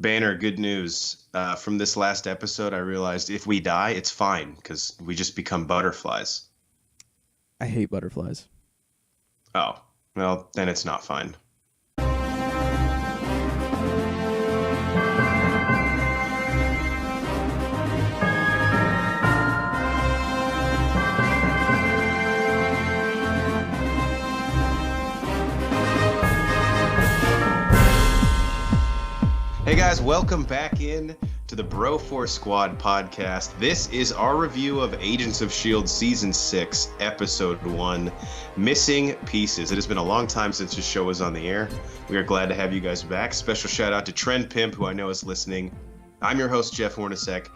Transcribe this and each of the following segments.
Banner, good news. From this last episode, I realized if we die, it's fine because we just become butterflies. I hate butterflies. Oh, well, then it's not fine. Hey guys, welcome back in to the Broforce Squad podcast. This is our review of Agents of S.H.I.E.L.D. Season 6, Episode 1, Missing Pieces. It has been a long time since this show was on the air. We are glad to have you guys back. Special shout out to Trend Pimp, who I know is listening. I'm your host, Jeff Hornacek.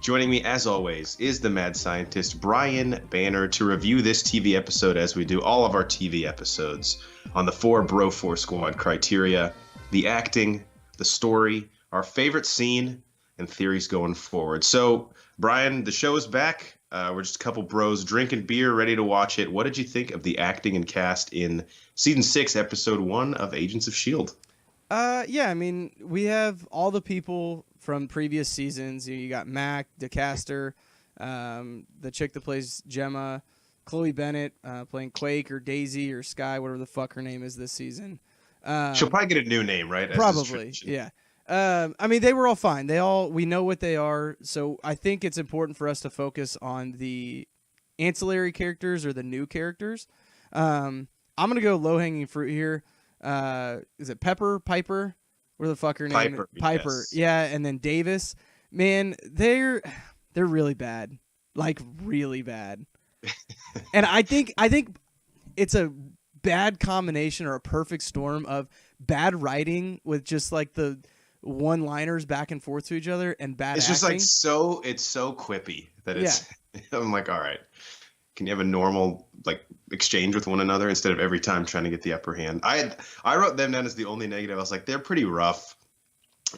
Joining me, as always, is the mad scientist, Brian Banner, to review this TV episode as we do all of our TV episodes on the 4 Broforce Squad criteria: the acting, the story, our favorite scene, and theories going forward. So, Brian, the show is back. We're just a couple bros drinking beer, ready to watch it. What did you think of the acting and cast in Season 6, Episode 1 of Agents of S.H.I.E.L.D.? Yeah, I mean, we have all the people from previous seasons. You got Mac, DeCaster, the chick that plays Gemma, Chloe Bennett playing Quake or Daisy or Sky, whatever the fuck her name is this season. She'll probably get a new name, right? Probably, yeah. I mean, they were all fine. We know what they are, so I think it's important for us to focus on the ancillary characters or the new characters. I'm gonna go low-hanging fruit here. Is it Piper? Where the fuck her name? Piper. Yes. Yeah, and then Davis. Man, they're really bad, like really bad. And I think it's a bad combination or a perfect storm of bad writing with just like the one-liners back and forth to each other and bad It's acting. just like it's so quippy that it's I'm like, all right, can you have a normal like exchange with one another instead of every time trying to get the upper hand? I wrote them down as the only negative. I was like, they're pretty rough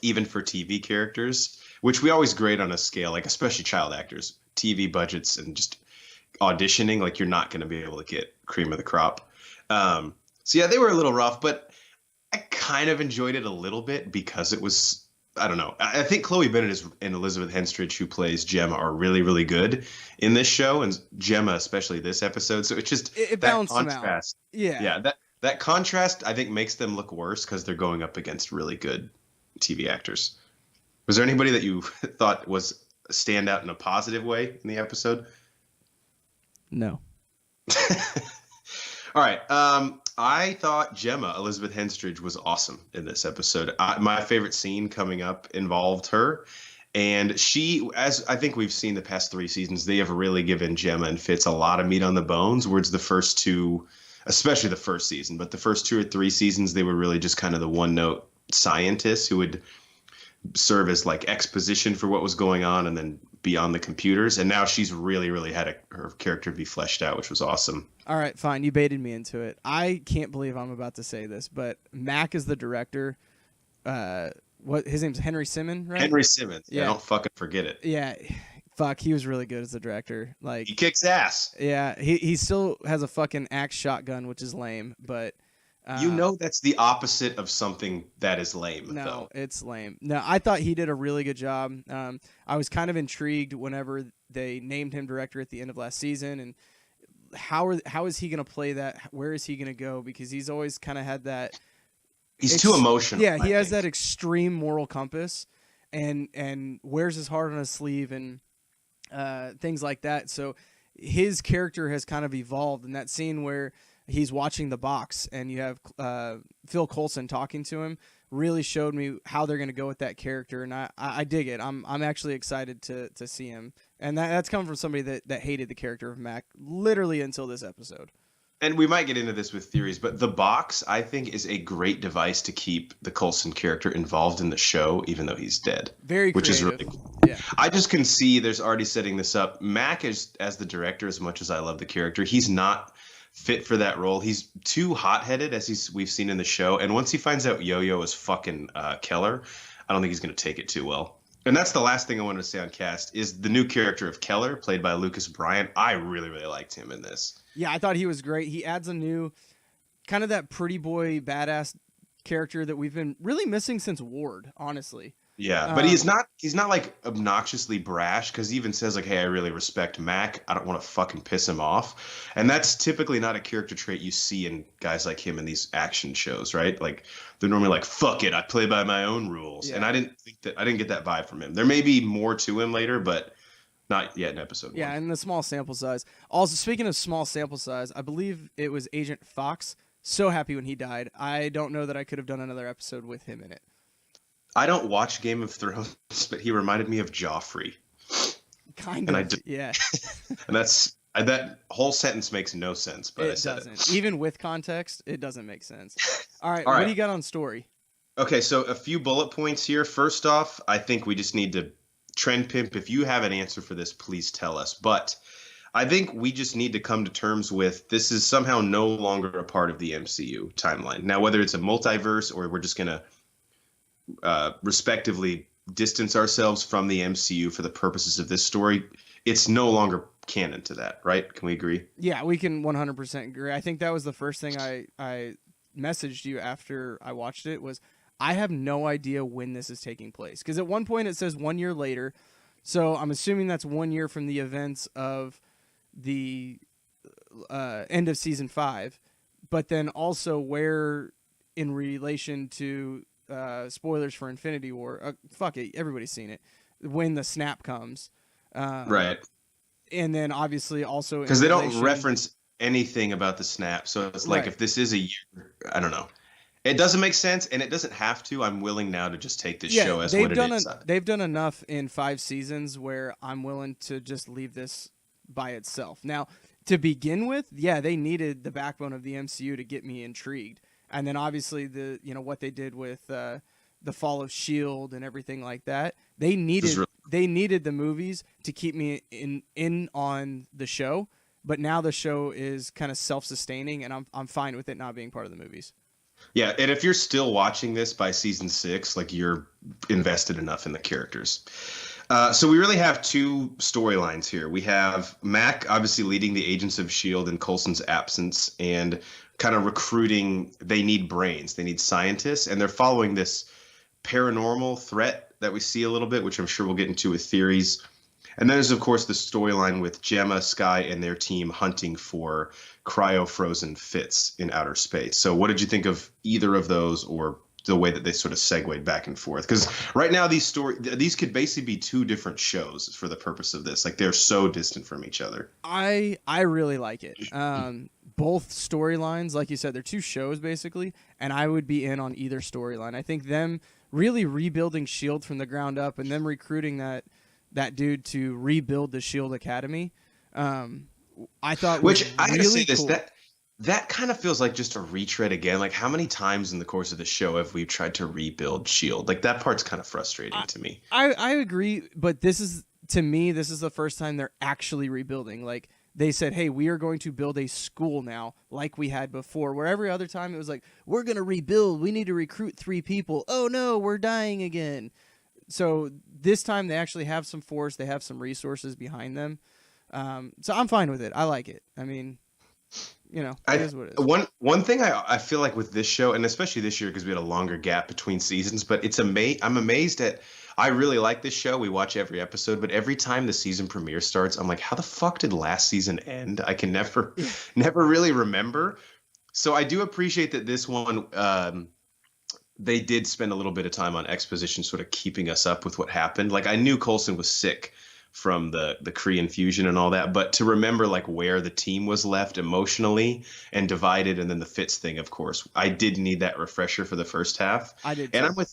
even for TV characters, which we always grade on a scale, like especially child actors, TV budgets and just auditioning, like you're not going to be able to get cream of the crop. So yeah, they were a little rough, but I kind of enjoyed it a little bit because it was, I don't know. I think Chloe Bennett and Elizabeth Henstridge, who plays Gemma, are really, really good in this show, and Gemma, especially this episode. So it's just it that balanced them out. contrast. Yeah. That contrast, I think, makes them look worse because they're going up against really good TV actors. Was there anybody that you thought was a standout in a positive way in the episode? No. All right. I thought Gemma, Elizabeth Henstridge, was awesome in this episode. My favorite scene coming up involved her. And she, as I think we've seen the past 3 seasons, they have really given Gemma and Fitz a lot of meat on the bones, whereas the first 2, especially the first season, but the first 2 or 3 seasons, they were really just kind of the one-note scientists who would serve as like exposition for what was going on and then be on the computers. And now she's really, really had her character be fleshed out, which was awesome. All right, fine. You baited me into it. I can't believe I'm about to say this, but Mac is the director. What his name's Henry Simmons, right? Henry Simmons. Yeah. Don't fucking forget it. Yeah. Fuck, he was really good as the director. Like He kicks ass. yeah, he still has a fucking axe shotgun, which is lame, but You know that's the opposite of something that is lame, no, though. it's lame. No, I thought he did a really good job. I was kind of intrigued whenever they named him director at the end of last season, and how is he going to play that? Where is he going to go? Because he's always kind of had that. He's too emotional. Yeah, he I has think. that extreme moral compass, and wears his heart on his sleeve and things like that. So his character has kind of evolved in that scene where he's watching the box and you have Phil Coulson talking to him. Really showed me how they're going to go with that character, and I dig it. I'm actually excited to see him, and that's coming from somebody that hated the character of Mac literally until this episode. And we might get into this with theories, but the box, I think, is a great device to keep the Coulson character involved in the show, even though he's dead. Very creative. Which is really cool. Yeah. I just can see there's already setting this up. Mac, as the director, as much as I love the character, he's not fit for that role. He's too hot-headed, as we've seen in the show. And once he finds out Yo-Yo is fucking Keller, I don't think he's going to take it too well. And that's the last thing I wanted to say on cast is the new character of Keller, played by Lucas Bryant. I really, really liked him in this. Yeah, I thought he was great. He adds a new kind of that pretty boy badass character that we've been really missing since Ward, honestly. Yeah, but he's not like obnoxiously brash because he even says like, "Hey, I really respect Mac. I don't want to fucking piss him off." And that's typically not a character trait you see in guys like him in these action shows, right? Like they're normally like, "Fuck it, I play by my own rules." And Yeah. I didn't get that vibe from him. There may be more to him later, but not yet in episode Yeah, one. and the small sample size. Also, speaking of small sample size, I believe it was Agent Fox. So happy when he died. I don't know that I could have done another episode with him in it. I don't watch Game of Thrones, but he reminded me of Joffrey, Kind and of, yeah. and that whole sentence makes no sense, but I said doesn't. Even with context, it doesn't make sense. All right, All what right. do you got on story? Okay, so a few bullet points here. First off, I think we just need to trend pimp. If you have an answer for this, please tell us. But I think we just need to come to terms with this is somehow no longer a part of the MCU timeline. Now, whether it's a multiverse or we're just going to respectively distance ourselves from the MCU for the purposes of this story, it's no longer canon to that, right? Can we agree? Yeah, we can 100% agree. I think that was the first thing I messaged you after I watched it was I have no idea when this is taking place. Because at one point it says 1 year later. So I'm assuming that's 1 year from the events of the end of season 5. But then also where in relation to spoilers for Infinity War, fuck it, everybody's seen it, when the snap comes. Right. And then obviously also because they don't reference anything about the snap. So it's like Right. if this is a year, I don't know. It doesn't make sense, and it doesn't have to. I'm willing now to just take this show as what it is. They've done enough in 5 seasons where I'm willing to just leave this by itself. Now, to begin with, yeah, they needed the backbone of the MCU to get me intrigued, and then obviously what they did with the fall of Shield and everything like that. They needed the movies to keep me in on the show, but now the show is kind of self-sustaining, and I'm fine with it not being part of the movies. Yeah, and if you're still watching this by season 6, like you're invested enough in the characters. So we really have two storylines here. We have Mac obviously leading the Agents of S.H.I.E.L.D. in Coulson's absence and kind of recruiting. They need brains. They need scientists, and they're following this paranormal threat that we see a little bit, which I'm sure we'll get into with theories. And then there's, of course, the storyline with Gemma, Skye, and their team hunting for cryo-frozen Fitz in outer space. So what did you think of either of those or the way that they sort of segued back and forth? Because right now these could basically be two different shows for the purpose of this. Like they're so distant from each other. I really like it. Both storylines, like you said, they're two shows basically, and I would be in on either storyline. I think them really rebuilding S.H.I.E.L.D. from the ground up and them recruiting that dude to rebuild the S.H.I.E.L.D. Academy, I thought was Which I really gotta say this cool. that kind of feels like just a retread again. Like how many times in the course of the show have we tried to rebuild S.H.I.E.L.D.? Like that part's kind of frustrating to me. I agree, but this is the first time they're actually rebuilding. Like they said, hey, we are going to build a school now like we had before, where every other time it was like, we're going to rebuild. We need to recruit 3 people. Oh, no, we're dying again. So this time they actually have some force. They have some resources behind them. So I'm fine with it. I like it. I mean, it is what it is. One thing I feel like with this show, and especially this year because we had a longer gap between seasons, but I'm amazed at. I really like this show. We watch every episode, but every time the season premiere starts, I'm like, how the fuck did last season end? I can never really remember. So I do appreciate that this one, they did spend a little bit of time on exposition, sort of keeping us up with what happened. Like I knew Coulson was sick from the Kree infusion and all that, but to remember like where the team was left emotionally and divided, and then the Fitz thing, of course, I did need that refresher for the first half. I did, and too.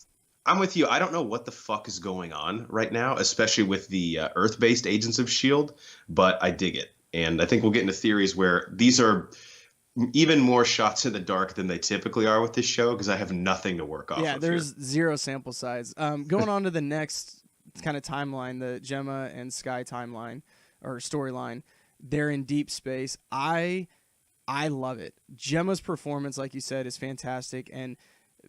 I'm with you. I don't know what the fuck is going on right now, especially with the Earth-based Agents of S.H.I.E.L.D., but I dig it. And I think we'll get into theories where these are even more shots in the dark than they typically are with this show because I have nothing to work off of. Yeah, there's zero sample size. Going on to the next kind of timeline, the Gemma and Skye timeline or storyline, they're in deep space. I love it. Gemma's performance, like you said, is fantastic, and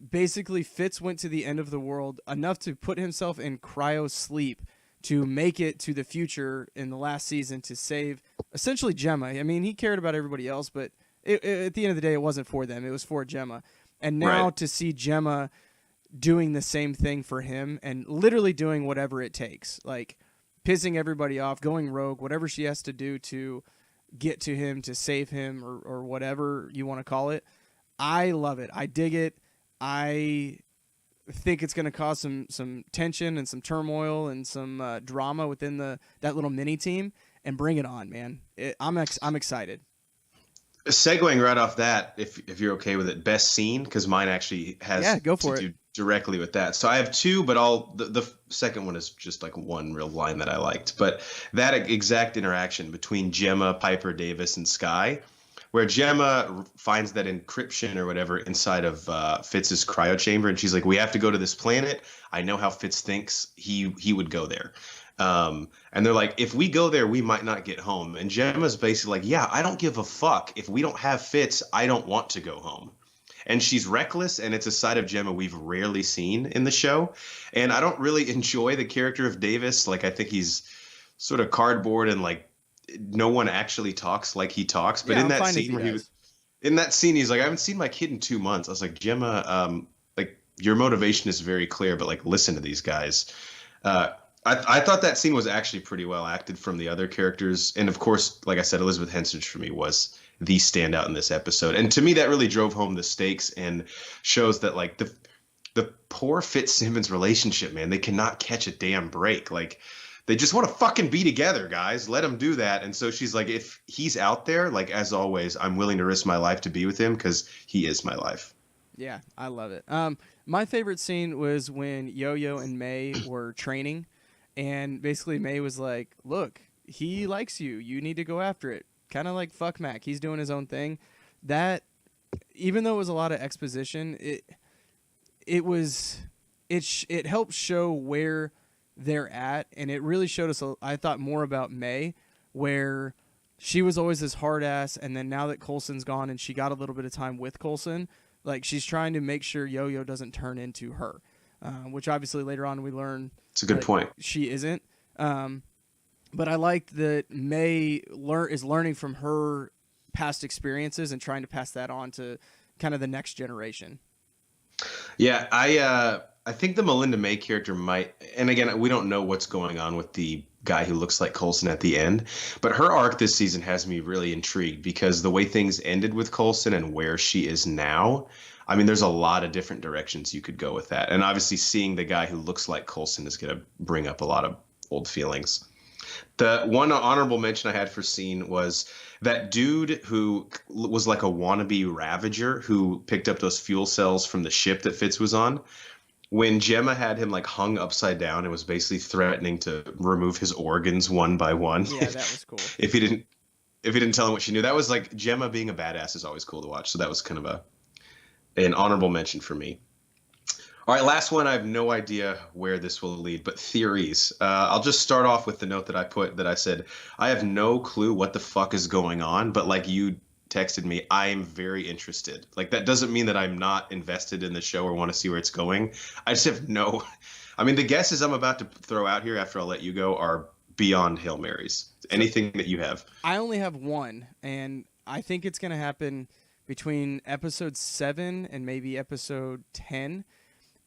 basically Fitz went to the end of the world enough to put himself in cryo sleep to make it to the future in the last season to save essentially Gemma. I mean, he cared about everybody else, but at the end of the day, it wasn't for them. It was for Gemma. And now to see Gemma doing the same thing for him and literally doing whatever it takes, like pissing everybody off, going rogue, whatever she has to do to get to him, to save him, or whatever you want to call it. I love it. I dig it. I think it's going to cause some tension and some turmoil and some drama within that little mini team, and bring it on, man. I'm excited. Segueing right off that, if you're okay with it, best scene, because mine actually has go for to it. do directly with that. So I have two, but the second one is just like one real line that I liked. But that exact interaction between Gemma, Piper Davis, and Skye, where Gemma finds that encryption or whatever inside of Fitz's cryo chamber, and she's like, "We have to go to this planet. I know how Fitz thinks. He would go there." And they're like, if we go there, we might not get home. And Gemma's basically like, yeah, I don't give a fuck. If we don't have Fitz, I don't want to go home. And she's reckless, and it's a side of Gemma we've rarely seen in the show. And I don't really enjoy the character of Davis. Like, I think he's sort of cardboard, and like no one actually talks like he talks. But in that scene where he's like, I haven't seen my kid in 2 months. I was like, Gemma, like, your motivation is very clear, but like, listen to these guys. I thought that scene was actually pretty well acted from the other characters. And of course, like I said, Elizabeth Henstridge for me was the standout in this episode. And to me, that really drove home the stakes and shows that like the poor Fitzsimmons relationship, man, they cannot catch a damn break. Like, they just want to fucking be together, guys. Let them do that. And so she's like, if he's out there, like, as always, I'm willing to risk my life to be with him because he is my life. Yeah, I love it. My favorite scene was when Yo-Yo and May were training. And basically May was like, look, he likes you. You need to go after it. Kind of like fuck Mac. He's doing his own thing. That, even though it was a lot of exposition, it helped show where they're at. And it really showed us, I thought, more about May, where she was always this hard ass. And then now that Coulson's gone and she got a little bit of time with Coulson, like, she's trying to make sure Yo-Yo doesn't turn into her. Which obviously later on we learn it's a good point. She isn't. But I liked that May is learning from her past experiences and trying to pass that on to kind of the next generation. Yeah, I think the Melinda May character might, and again, we don't know what's going on with the guy who looks like Coulson at the end, but her arc this season has me really intrigued because the way things ended with Coulson and where she is now, I mean, there's a lot of different directions you could go with that. And obviously seeing the guy who looks like Coulson is going to bring up a lot of old feelings. The one honorable mention I had for scene was that dude who was like a wannabe Ravager who picked up those fuel cells from the ship that Fitz was on. When Gemma had him like hung upside down and was basically threatening to remove his organs one by one. Yeah, that was cool. If he didn't tell him what she knew, that was like, Gemma being a badass is always cool to watch. So that was kind of an honorable mention for me. All right, last one. I have no idea where this will lead, but theories. I'll just start off with the note that I said, I have no clue what the fuck is going on, but like you texted me, I am very interested. Like, that doesn't mean that I'm not invested in the show or want to see where it's going. I just have no, I mean, the guesses I'm about to throw out here after I'll let you go are beyond Hail Marys. Anything that you have? I only have one, and I think it's going to happen between episode 7 and maybe episode 10,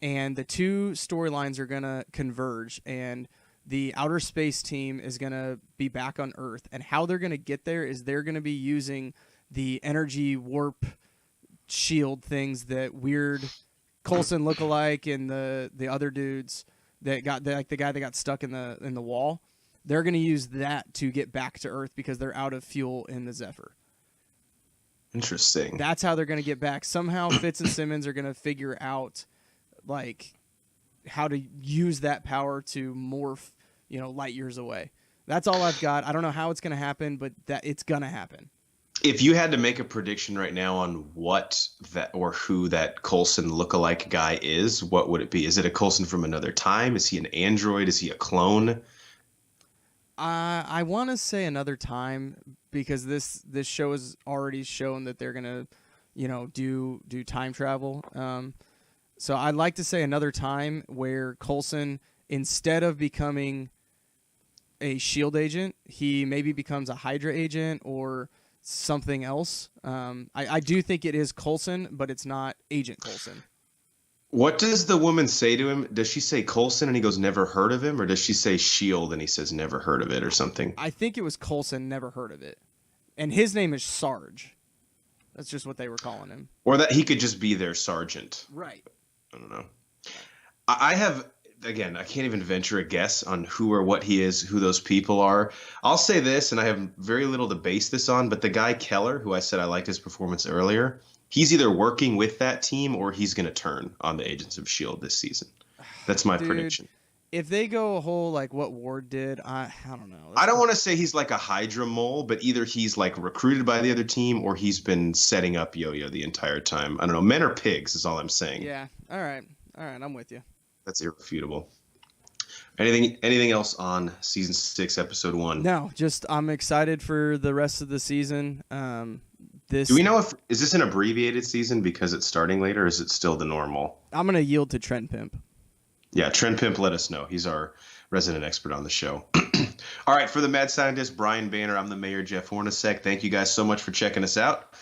and the two storylines are going to converge, and the outer space team is going to be back on Earth, and how they're going to get there is they're going to be using the energy warp shield things that weird Coulson lookalike and the other dudes that got like the guy that got stuck in the wall. They're going to use that to get back to Earth because they're out of fuel in the Zephyr. Interesting. That's how they're going to get back. Somehow Fitz and Simmons are going to figure out like how to use that power to morph, light years away. That's all I've got. I don't know how it's going to happen, but that it's going to happen. If you had to make a prediction right now on what that or who that Coulson lookalike guy is, what would it be? Is it a Coulson from another time? Is he an android? Is he a clone? I want to say another time because this show has already shown that they're gonna, do time travel. So I'd like to say another time where Coulson, instead of becoming a SHIELD agent, he maybe becomes a Hydra agent or something else. I do think it is Coulson, but it's not Agent Coulson. What does the woman say to him? Does she say Coulson and he goes, never heard of him? Or does she say Shield and he says, never heard of it or something? I think it was Coulson, never heard of it. And his name is Sarge. That's just what they were calling him. Or that he could just be their sergeant. Right. I don't know. I have, again, I can't even venture a guess on who or what he is, who those people are. I'll say this, and I have very little to base this on, but the guy Keller, who I said I liked his performance earlier, he's either working with that team or he's going to turn on the Agents of S.H.I.E.L.D. this season. That's my prediction. If they go a whole like what Ward did, I don't know. I don't want to say he's like a Hydra mole, but either he's like recruited by the other team or he's been setting up Yo-Yo the entire time. I don't know. Men are pigs is all I'm saying. Yeah. All right. I'm with you. That's irrefutable. Anything else on season 6, episode 1? No, just I'm excited for the rest of the season. Do we know is this an abbreviated season because it's starting later, or is it still the normal? I'm gonna yield to Trent Pimp. Yeah, Trent Pimp, let us know. He's our resident expert on the show. All right, for the Mad Scientist, Brian Banner, I'm the Mayor, Jeff Hornacek. Thank you guys so much for checking us out.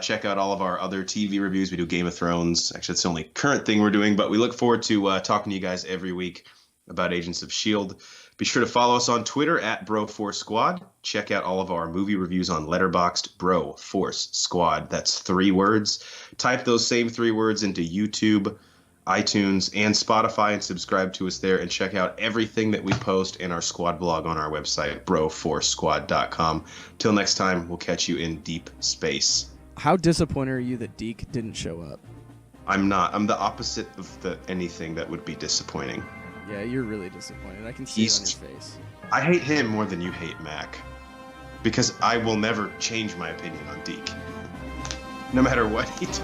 Check out all of our other TV reviews. We do Game of Thrones. Actually, it's the only current thing we're doing, but we look forward to talking to you guys every week about Agents of S.H.I.E.L.D. Be sure to follow us on Twitter at Bro4Squad. Check out all of our movie reviews on Letterboxd, Bro Force Squad. That's 3 words. Type those same 3 words into YouTube, iTunes, and Spotify and subscribe to us there, and check out everything that we post in our squad blog on our website, bro4squad.com. Till next time, we'll catch you in deep space. How disappointed are you that Deke didn't show up? I'm not. I'm the opposite of anything that would be disappointing. Yeah, you're really disappointed. I can see it on your face. I hate him more than you hate Mac. Because I will never change my opinion on Deke. No matter what he does.